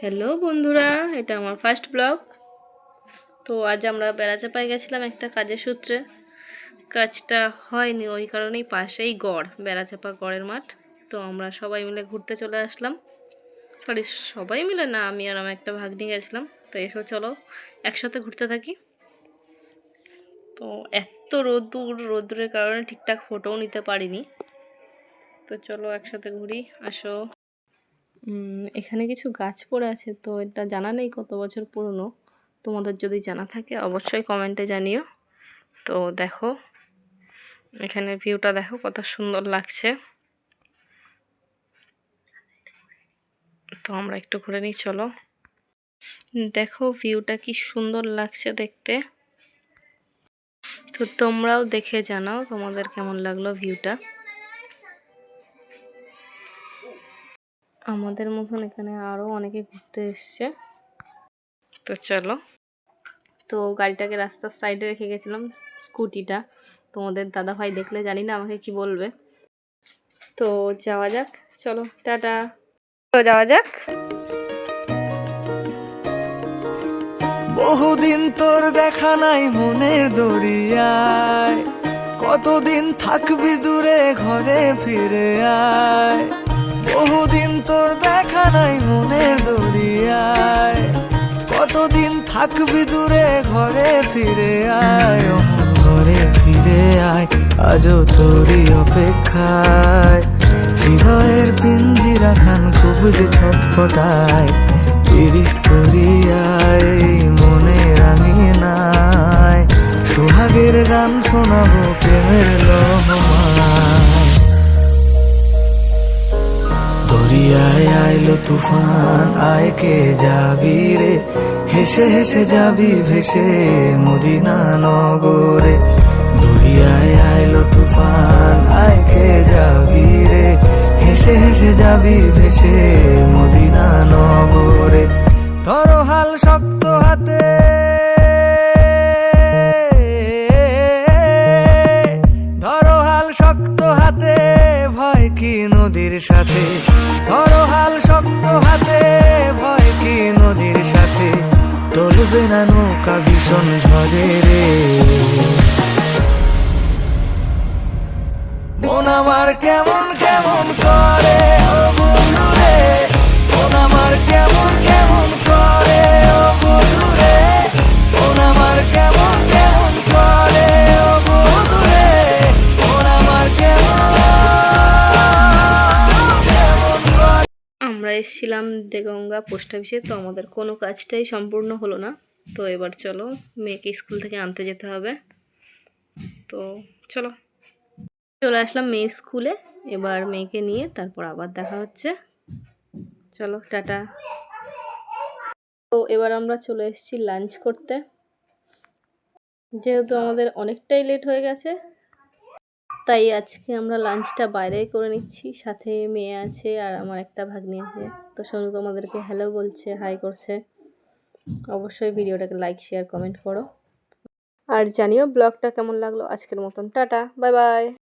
Hello বন্ধুরা, এটা আমার ফার্স্ট ব্লগ। তো আজ আমরা বেড়াচাঁপায় গেছিলাম একটা কাজের সূত্রে। কাজটা হয়নি, ওই কারণেই পাশেই গড়, বেড়াচাঁপা গড়ের মাঠ। তো আমরা সবাই মিলে ঘুরতে চলে আসলাম। সরি, সবাই মিলে না, আমি আর আমার একটা ভাগ্নি গেছিলাম। তো এসো চলো একসাথে ঘুরতে থাকি। তো এত রোদ্রের কারণে ঠিকঠাক ফটোও নিতে পারিনি। তো চলো একসাথে ঘুরি, আসো। এখানে কিছু গাছ পড়ে আছে, তো এটা জানা নেই কত বছর পুরনো। তোমাদের যদি জানা থাকে অবশ্যই কমেন্টে জানিও। তো দেখো এখানে ভিউটা দেখো কত সুন্দর লাগছে। তো আমরা একটু ঘুরে নিই, চলো। দেখো ভিউটা কি সুন্দর লাগছে দেখতে। তো তোমরাও দেখে জানাও তোমাদের কেমন লাগলো ভিউটা। আমাদের মতন এখানে আরও অনেকে ঘুরতে এসছে। তো চলো। তো গাড়িটাকে রাস্তার সাইডে রেখে গেছিলাম, স্কুটিটা। তোমাদের দাদা ভাই দেখলে জানি না আমাকে কি বলবে। তো যাওয়া যাক, চলো টাটা। তো যাওয়া যাক। বহুদিন তোর দেখা নাই মনের দরিয়ায়, কতদিন থাকবি দূরে ঘরে ফিরে আয়। বহুদিন তোর দেখা নাই মনের দরিয়ায়, কতদিন থাকবি দূরে ঘরে ফিরে আয়। অমন ঘরে ফিরে আয়, আজও তোরই অপেক্ষায়। হৃদয়ের পিঞ্জিরা খান খুব যে ছটফটায়। পীড়িত করিয়ায় মনে রাঙিয়ে নাই, সোহাগের গান শোনাবো প্রেমের লহমায়। দরিয়ায় আইলো তুফান, আয় কে যাবি রে, হেসে হেসে যাবি ভেসে মদিনা নগরে। দরিয়ায় আইলো তুফান, আয় কে যাবি রে, হেসে হেসে যাবি ভেসে মদিনা নগরে। ধরো হাল শক্ত হাতে, ধরো হাল শক্ত হাতে, ভয় কি নদীর সাথে। ধরো হাল শক্ত হাতে, ভয় কি নদীর সাথে। টলবে না নৌকা ভীষণ ঝড়ে রে। মন আমার কেমন কেমন করে ও বন্ধু রে, মন আমার কেমন কেমন করে ও বন্ধু রে, মন আমার কেমন কেমন করে ও বন্ধু রে, মন আমার কেমন কেমন করে। আমরা এসেছিলাম দেগঙ্গা পোস্ট অফিসে। তো আমাদের কোনো কাজটাই সম্পূর্ণ হলো না। তো এবার চলো মেয়েকে স্কুল থেকে আনতে যেতে হবে। তো চলো চলে আসলাম মেয়ের স্কুলে। এবার মেয়েকে নিয়ে তারপর আবার দেখা হচ্ছে। চলো টাটা। তো এবার আমরা চলে এসেছি লাঞ্চ করতে, যেহেতু আমাদের অনেকটাই লেট হয়ে গেছে। তাই আজকে আমরা লাঞ্চটা বাইরেই করে নিচ্ছি। সাথে মেয়ে আছে আর আমার একটা ভাগ্নি আছে। তো সোনু তোমাদেরকে হ্যালো বলছে, হাই করছে। অবশ্যই ভিডিওটাকে লাইক শেয়ার কমেন্ট করো, আর জানিও ব্লগটা কেমন লাগলো। আজকের মতন টাটা, বাই বাই।